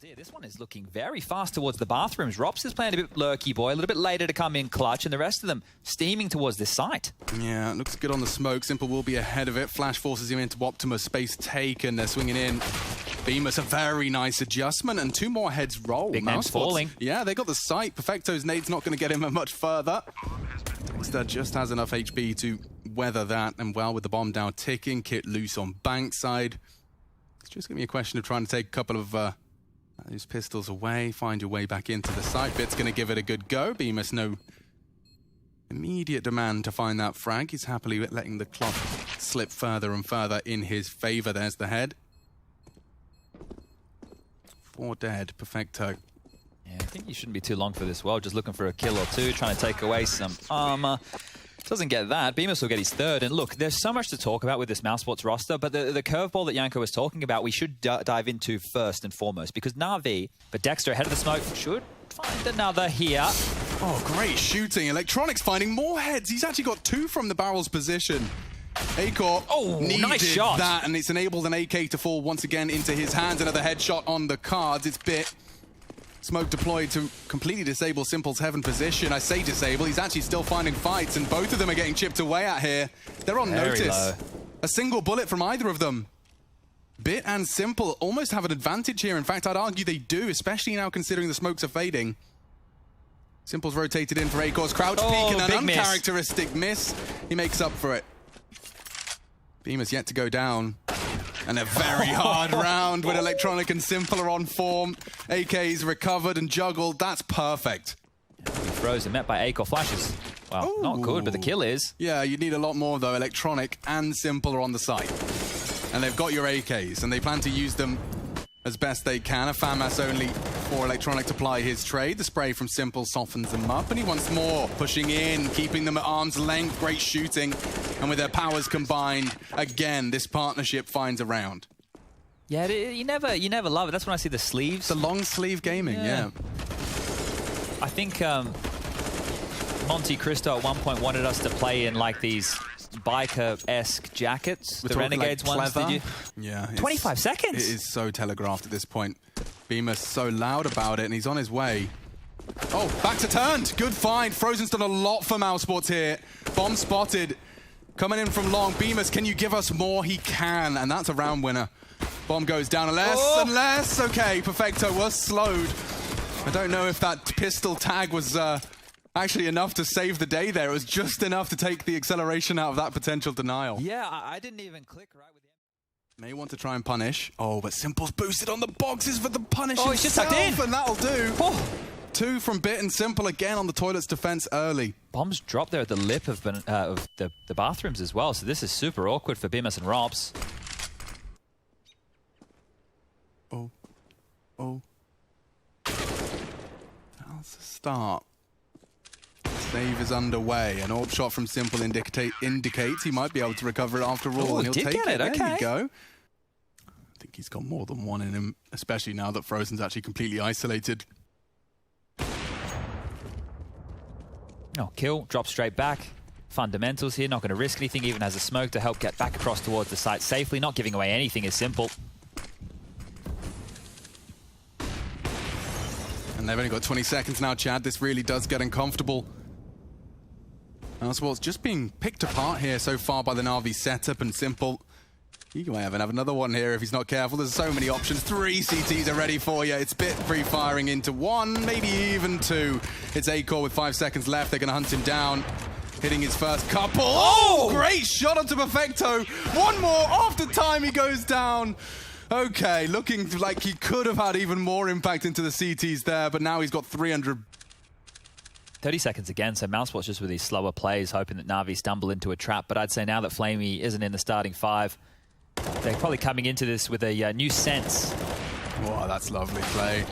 dear, this one is looking very fast towards the bathrooms. Rops is playing a bit lurky boy, a little bit later to come in clutch, and the rest of them steaming towards this site. Yeah, it looks good on the smoke. Simple will be ahead of it. Flash forces him into Optimus. Space taken. They're swinging in. Bemis, a very nice adjustment, and two more heads roll. Big names falling. Yeah, they got the sight. Perfecto's nade's not going to get him much further. Instead, just has enough HP to weather that, and well, with the bomb down ticking, Kit loose on bankside. It's just going to be a question of trying to take a couple of those pistols away, find your way back into the site. Bit's going to give it a good go. Bemis, no immediate demand to find that frag. He's happily letting the clock slip further and further in his favor. There's the head. 4 dead, Perfecto. Yeah, I think you shouldn't be too long for this well. Just looking for a kill or two, trying to take away some armor. Doesn't get that. Bemis will get his third. And look, there's so much to talk about with this Mousesports roster, but the curveball that Yanko was talking about, we should dive into first and foremost, because NaVi, but Dexter ahead of the smoke, should find another here. Oh, great shooting. Electronics finding more heads. He's actually got 2 from the barrel's position. Acor needed nice shot. That, and it's enabled an AK to fall once again into his hands. Another headshot on the cards. It's Bit. Smoke deployed to completely disable Simple's heaven position. I say disable, he's actually still finding fights, and both of them are getting chipped away at here. They're on Very notice. low. A single bullet from either of them. Bit and Simple almost have an advantage here. In fact, I'd argue they do, especially now considering the smokes are fading. Simple's rotated in for Acor's crouch peek, and an uncharacteristic miss. He makes up for it. Bemis yet to go down. And a very hard round when Electronic and Simple are on form. AK's recovered and juggled. That's perfect. Frozen, met by Acor flashes. Well, not good, but the kill is. Yeah, you need a lot more, though. Electronic and Simple are on the site. And they've got your AKs, and they plan to use them as best they can. A FAMAS only for Electronic to ply his trade. The spray from Simple softens them up, and he wants more. Pushing in, keeping them at arm's length. Great shooting. And with their powers combined, again, this partnership finds a round. Yeah, you never love it. That's when I see the sleeves. The long sleeve gaming, yeah. I think Monte Cristo at one point wanted us to play in like these biker-esque jackets. The Renegades like ones, did you? Yeah. 25 seconds. It is so telegraphed at this point. Bemis so loud about it, and he's on his way. Oh, back to turned. Good find. Frozen's done a lot for Mousesports here. Bomb spotted. Coming in from long. Bemis, can you give us more? He can, and that's a round winner. Bomb goes down and less. Okay, Perfecto was slowed. I don't know if that pistol tag was actually enough to save the day there. It was just enough to take the acceleration out of that potential denial. Yeah, I didn't even click right with the... May want to try and punish. Oh, but Simple's boosted on the boxes for the punish he's just tucked in. And that'll do. 2 from Bit and Simple again on the toilet's defense early. Bombs dropped there at the lip of the bathrooms as well, so this is super awkward for Bemis and Robs. Oh. That's a start. Save is underway. An orb shot from Simple indicates he might be able to recover it after all. And he'll take it. There you go. I think he's got more than one in him, especially now that Frozen's actually completely isolated. Oh, kill, drop straight back. Fundamentals here, not going to risk anything, even has a smoke to help get back across towards the site safely. Not giving away anything is Simple. And they've only got 20 seconds now, Chad. This really does get uncomfortable. Mousesports just being picked apart here so far by the NaVi setup, and Simple. He might have another one here if he's not careful. There's so many options. 3 CTs are ready for you. It's Bit pre-firing into 1, maybe even 2. It's Acor with 5 seconds left. They're going to hunt him down. Hitting his first couple. Oh, great shot onto Perfecto. One more. After time, he goes down. Okay, looking like he could have had even more impact into the CTs there, but now he's got 300. 30 seconds again, so Mousesports just with these slower plays, hoping that NaVi stumble into a trap. But I'd say now that Flamey isn't in the starting 5, they're probably coming into this with a new sense. Wow, that's lovely play.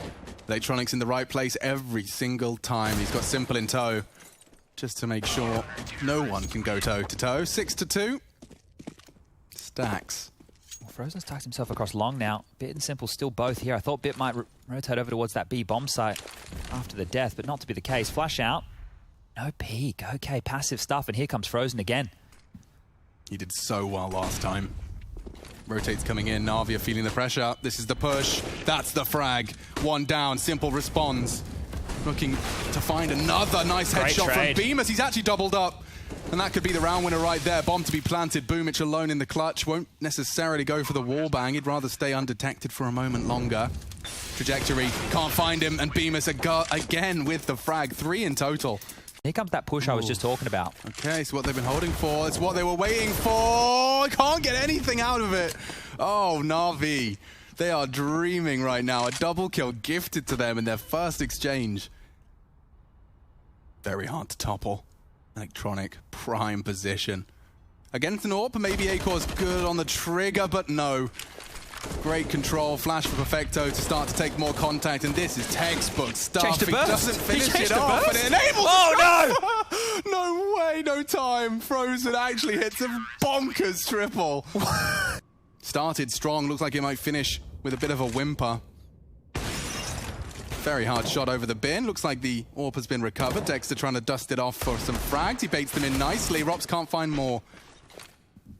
Electronics in the right place every single time. He's got Simple in tow, just to make sure no one can go toe-to-toe. 6-2. Stacks. Well, Frozen's tucked himself across long now. Bit and Simple still both here. I thought Bit might rotate over towards that B bomb site after the death, but not to be the case. Flash out. No peek. Okay, passive stuff, and here comes Frozen again. He did so well last time. Rotates coming in. NaVi are feeling the pressure. This is the push. That's the frag. One down. Simple responds. Looking to find another nice headshot from Bemis. He's actually doubled up. And that could be the round winner right there. Bomb to be planted. Boomich alone in the clutch. Won't necessarily go for the wall bang. He'd rather stay undetected for a moment longer. Trajectory. Can't find him. And Bemis again with the frag. 3 in total. Here comes that push I was just talking about. Okay, so what they've been holding for. It's what they were waiting for. Can't get anything out of it. Oh, NaVi. They are dreaming right now. A double kill gifted to them in their first exchange. Very hard to topple. Electronic, prime position. Against an AWP, maybe Akor's good on the trigger, but no. Great control, flash for Perfecto to start to take more contact, and this is textbook stuff. He doesn't finish it off, but it enables Oh, no! No way, no time. Frozen actually hits a bonkers triple. Started strong, looks like it might finish with a bit of a whimper. Very hard shot over the bin. Looks like the AWP has been recovered. Dexter trying to dust it off for some frags. He baits them in nicely. Rops can't find more.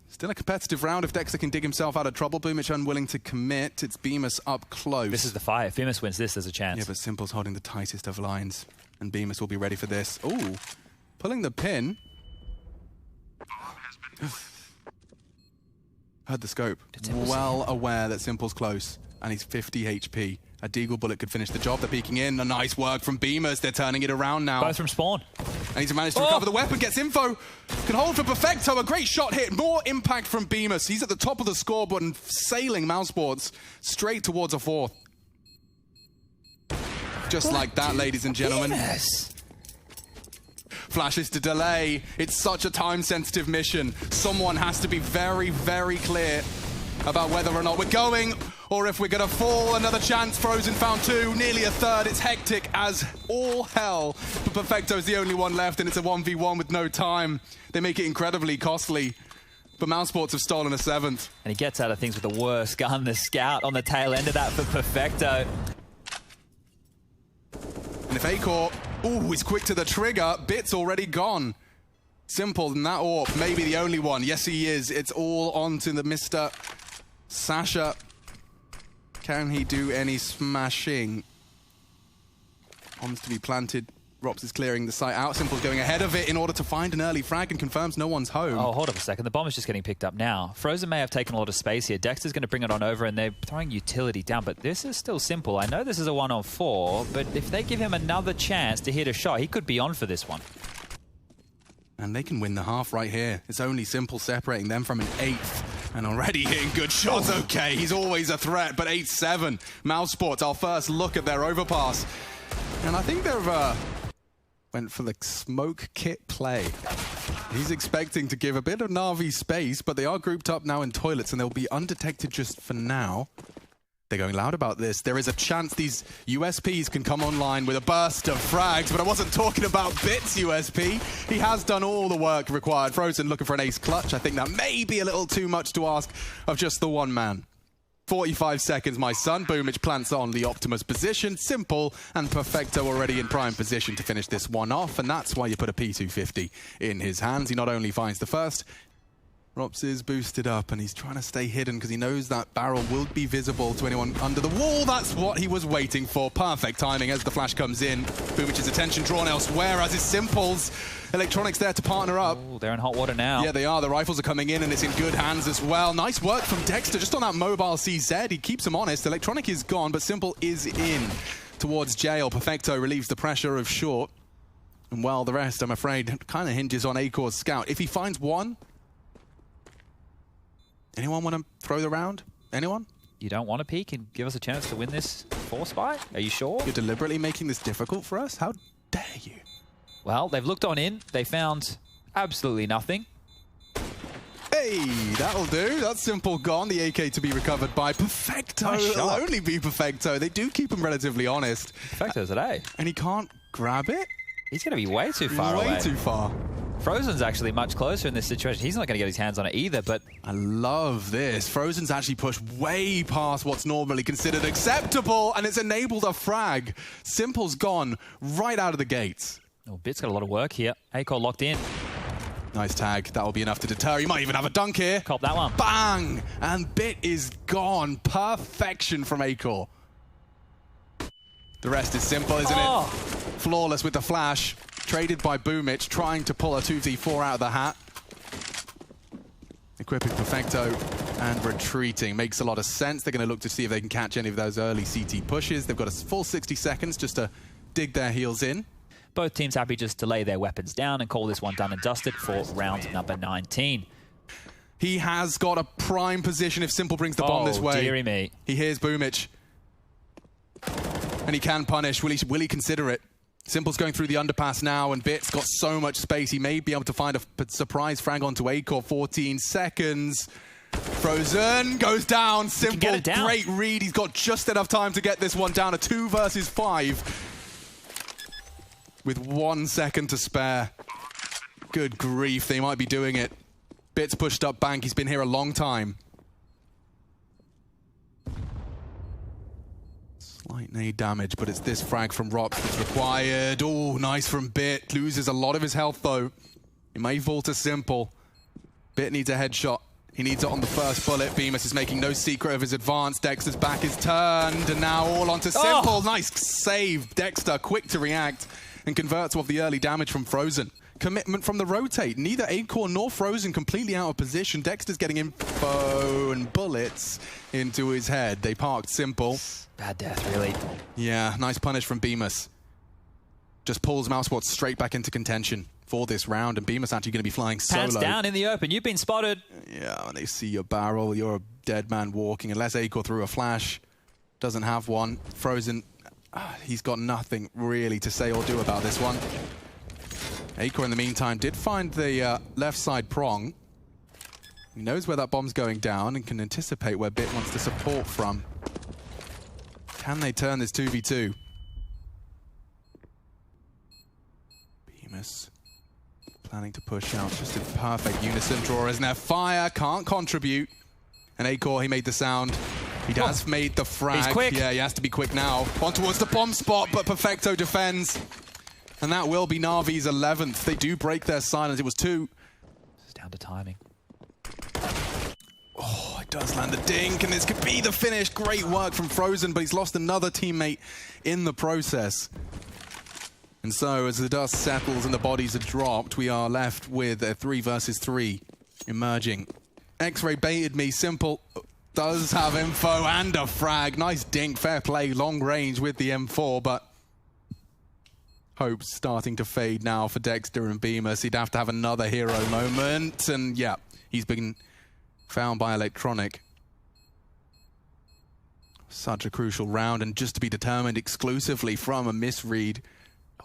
Still a competitive round if Dexter can dig himself out of trouble. Boomich unwilling to commit. It's Bemis up close. This is the fight. If Bemis wins this, there's a chance. Yeah, but Simple's holding the tightest of lines. And Bemis will be ready for this. Ooh, pulling the pin. Heard the scope. Well aware that Simple's close. And he's 50 HP. A Deagle bullet could finish the job. They're peeking in. A nice work from Bemis. They're turning it around now. Both from spawn. And he's managed to recover the weapon. Gets info. Can hold for Perfecto. A great shot hit. More impact from Bemis. He's at the top of the scoreboard and sailing Mousesports straight towards a 4th. Just like that, ladies and gentlemen. Bemis. Flashes to delay. It's such a time-sensitive mission. Someone has to be very, very clear about whether or not we're going or if we're going to fall. Another chance. Frozen found 2, nearly a 3rd. It's hectic as all hell. But Perfecto's the only one left, and it's a 1v1 with no time. They make it incredibly costly. But Mousesports have stolen a 7th. And he gets out of things with the worst gun, the Scout on the tail end of that for Perfecto. And if Akor, is quick to the trigger, Bit's already gone. Simple, and that AWP may be the only one. Yes, he is. It's all on to the Mr. Sasha. Can he do any smashing? Bombs to be planted. Rops is clearing the site out. Simple's going ahead of it in order to find an early frag and confirms no one's home. Oh, hold up a second. The bomb is just getting picked up now. Frozen may have taken a lot of space here. Dexter's going to bring it on over, and they're throwing utility down, but this is still Simple. I know this is a 1-on-4, but if they give him another chance to hit a shot, he could be on for this one. And they can win the half right here. It's only Simple separating them from an 8th. And already hitting good shots. Okay, he's always a threat, but 8-7. Mousesports, our first look at their overpass. And I think they've went for the smoke kit play. He's expecting to give a bit of NaVi space, but they are grouped up now in toilets, and they'll be undetected just for now. They're going loud about this. There is a chance these USPs can come online with a burst of frags, but I wasn't talking about Bit's USP. He has done all the work required. Frozen looking for an ace clutch. I think that may be a little too much to ask of just the one man. 45 seconds, my son. Boomich plants on the Optimus position. Simple and Perfecto already in prime position to finish this one off, and that's why you put a P250 in his hands. He not only finds the first, Rops is boosted up, and he's trying to stay hidden because he knows that barrel will be visible to anyone under the wall. That's what he was waiting for. Perfect timing as the flash comes in. Boomich's attention drawn elsewhere, as is Simple's. Electronics there to partner up. Ooh, they're in hot water now. Yeah, they are. The rifles are coming in, and it's in good hands as well. Nice work from Dexter just on that mobile CZ. He keeps him honest. Electronic is gone, but Simple is in towards jail. Perfecto relieves the pressure of short. And well, the rest, I'm afraid, kind of hinges on Akor's scout. If he finds one... Anyone want to throw the round? Anyone? You don't want to peek and give us a chance to win this 4-spy? Are you sure? You're deliberately making this difficult for us? How dare you? Well, they've looked on in. They found absolutely nothing. Hey, that'll do. That's Simple gone. The AK to be recovered by Perfecto. Nice It'll shot. only be Perfecto. They do keep him relatively honest. Perfecto's today. And he can't grab it? He's going to be way too far away. Way too far. Frozen's actually much closer in this situation. He's not going to get his hands on it either, but... I love this. Frozen's actually pushed way past what's normally considered acceptable, and it's enabled a frag. Simple's gone right out of the gates. Oh, Bit's got a lot of work here. Akor locked in. Nice tag. That will be enough to deter. He might even have a dunk here. Cop that one. Bang! And Bit is gone. Perfection from Acor. The rest is simple, isn't it? Flawless with the flash. Traded by Boomich, trying to pull a 2v4 out of the hat. Equipping Perfecto and retreating. Makes a lot of sense. They're going to look to see if they can catch any of those early CT pushes. They've got a full 60 seconds just to dig their heels in. Both teams happy just to lay their weapons down and call this one done and dusted for round number 19. He has got a prime position if Simple brings the bomb this way. Dearie me. He hears Boomich. And he can punish. Will he consider it? Simple's going through the underpass now, and Bit's got so much space. He may be able to find a surprise frag onto Acor. 14 seconds. Frozen goes down. Simple, great read. He's got just enough time to get this one down. A 2 versus 5. With 1 second to spare. Good grief, they might be doing it. Bit's pushed up bank. He's been here a long time. Slight nade damage, but it's this frag from Rops that's required. Oh, nice from Bit. Loses a lot of his health, though. He may fall to Simple. Bit needs a headshot. He needs it on the first bullet. Bemis is making no secret of his advance. Dexter's back is turned, and now all onto Simple. Nice save. Dexter, quick to react and converts off the early damage from Frozen. Commitment from the rotate. Neither Acor nor Frozen completely out of position. Dexter's getting info and bullets into his head. They parked Simple. Bad death, really. Yeah, nice punish from Bemis. Just pulls Mousesports straight back into contention for this round, and Bemis actually going to be flying solo. Pants down in the open. You've been spotted. Yeah, when they see your barrel, you're a dead man walking. Unless Acor threw a flash. Doesn't have one. Frozen, he's got nothing really to say or do about this one. Acor, in the meantime, did find the left side prong. He knows where that bomb's going down and can anticipate where Bit wants to support from. Can they turn this 2v2? Bemis planning to push out, just a perfect unison draw, isn't there? Fire, can't contribute. And Acor, he made the sound. He has made the frag. He's quick. Yeah, he has to be quick now. On towards the bomb spot, but Perfecto defends. And that will be NaVi's 11th. They do break their silence. It was 2. It's down to timing. Oh, it does land the dink, and this could be the finish. Great work from Frozen, but he's lost another teammate in the process. And so, as the dust settles and the bodies are dropped, we are left with a 3 versus 3 emerging. X-Ray baited me. Simple does have info and a frag. Nice dink, fair play, long range with the M4, but hope's starting to fade now for Dexter and Bemis. He'd have to have another hero moment, and yeah, he's been found by Electronic. Such a crucial round, and just to be determined exclusively from a misread.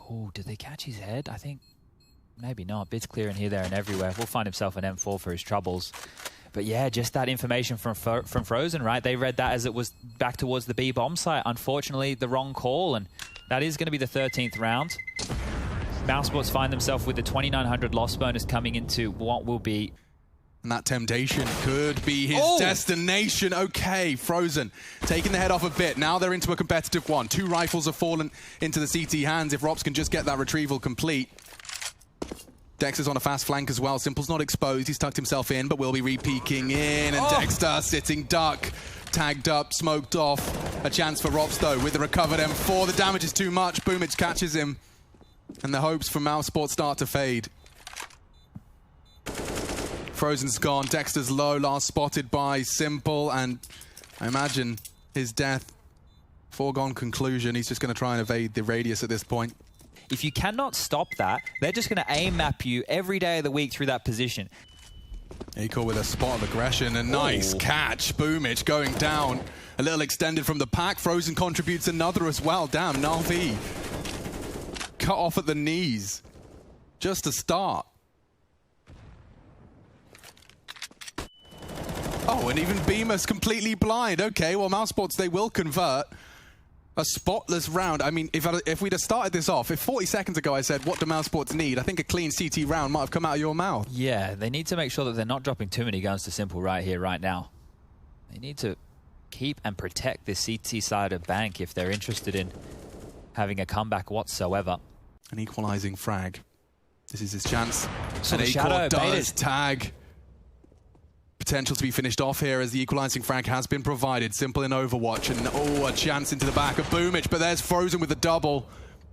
Oh, did they catch his head? I think maybe not. Bits clearing here, there, and everywhere. We'll find himself an M4 for his troubles. But yeah, just that information from Frozen, right? They read that as it was back towards the B bomb site. Unfortunately, the wrong call, and that is going to be the 13th round. Mousesports find themselves with the 2,900 loss bonus coming into what will be... And that temptation could be his destination. Okay, Frozen taking the head off a bit. Now they're into a competitive one. 2 rifles have fallen into the CT hands. If Rops can just get that retrieval complete. Dexter's on a fast flank as well. Simple's not exposed. He's tucked himself in, but will be re-peeking in. And Dexter sitting duck. Tagged up, smoked off. A chance for Rops, though, with the recovered M4. The damage is too much. Boomich catches him. And the hopes for Mousesports start to fade. Frozen's gone. Dexter's low. Last spotted by Simple. And I imagine his death, foregone conclusion. He's just going to try and evade the radius at this point. If you cannot stop that, they're just going to aim map you every day of the week through that position. Acor with a spot of aggression. A nice catch. Boomich going down. A little extended from the pack. Frozen contributes another as well. Damn, NaVi cut off at the knees. Just to start. Oh, and even Bemis completely blind. Okay, well, Mousesports, they will convert. A spotless round. I mean, if we'd have started this off, if 40 seconds ago I said, what do Mousesports need? I think a clean CT round might have come out of your mouth. Yeah, they need to make sure that they're not dropping too many guns to Simple right here, right now. They need to keep and protect this CT side of bank if they're interested in having a comeback whatsoever. An equalizing frag. This is his chance. So and the Shadow Acor does baited. tag. Potential to be finished off here as the equalizing frag has been provided. Simple in Overwatch, and oh, a chance into the back of Boomich, but there's Frozen with the double.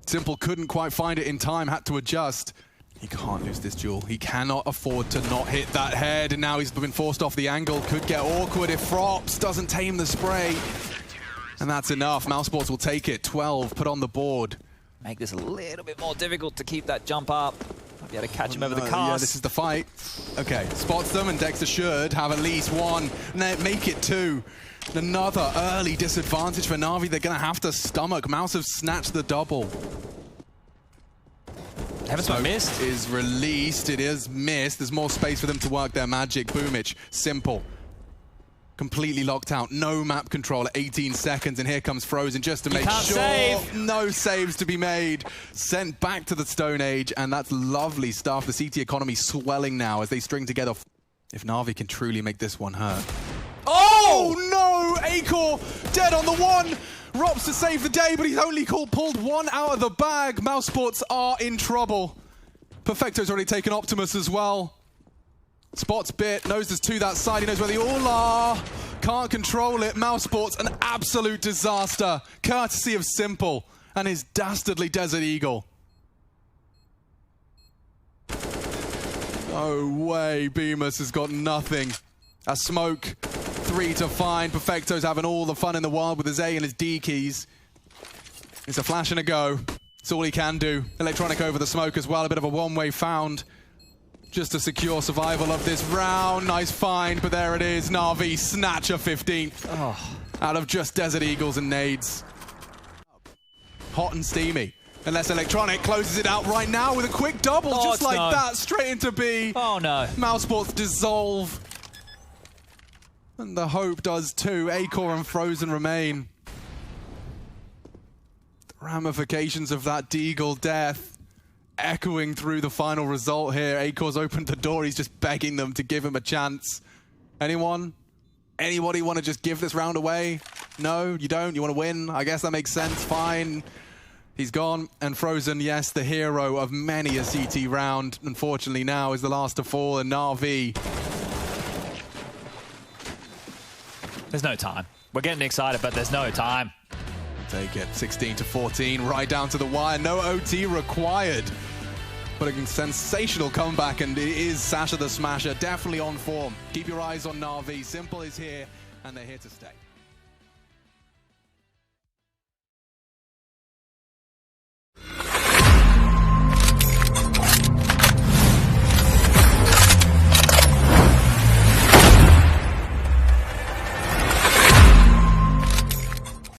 Simple couldn't quite find it in time, had to adjust. He can't lose this duel. He cannot afford to not hit that head, and now he's been forced off the angle. Could get awkward if Frops doesn't tame the spray. And that's enough. Mousesports will take it. 12 put on the board. Make this a little bit more difficult to keep that jump up. Might be able to catch him over the cast. Yeah, this is the fight. Okay, spots them, and Dexter should have at least one. Make it two. Another early disadvantage for NaVi. They're going to have to stomach. Mouse have snatched the double. Haven't missed. Is released. It is missed. There's more space for them to work their magic. Boomich, Simple. Completely locked out. No map control at 18 seconds, and here comes Frozen just to make sure. Save. No saves to be made. Sent back to the Stone Age, and that's lovely stuff. The CT economy swelling now as they string together. If NaVi can truly make this one hurt. Oh no! Acor dead on the one. Rops to save the day, but he's only pulled one out of the bag. Mousesports are in trouble. Perfecto's already taken Optimus as well. Spots bit, knows there's two that side, he knows where they all are. Can't control it. Mousesports, an absolute disaster. Courtesy of Simple and his dastardly Desert Eagle. No way, Bemis has got nothing. A smoke, 3 to find. Perfecto's having all the fun in the world with his A and his D keys. It's a flash and a go. It's all he can do. Electronic over the smoke as well, a bit of a one-way found. Just to secure survival of this round. Nice find, but there it is. NaVi snatch a 15th out of just Desert Eagles and nades. Hot and steamy. Unless Electronic closes it out right now with a quick double, just like that, straight into B. Oh no. Mousesports dissolve. And the hope does too. Acor and Frozen remain. The ramifications of that Deagle death echoing through the final result here. Acor's opened the door. He's just begging them to give him a chance. Anyone? Anybody want to just give this round away? No, you don't? You want to win? I guess that makes sense. Fine. He's gone. And Frozen, yes, the hero of many a CT round, unfortunately now is the last to fall. And NaVi. There's no time. We're getting excited, but there's no time. Take it. 16 to 14, right down to the wire. No OT required. But a sensational comeback, and it is Sasha the Smasher definitely on form. Keep your eyes on NaVi. Simple is here, and they're here to stay.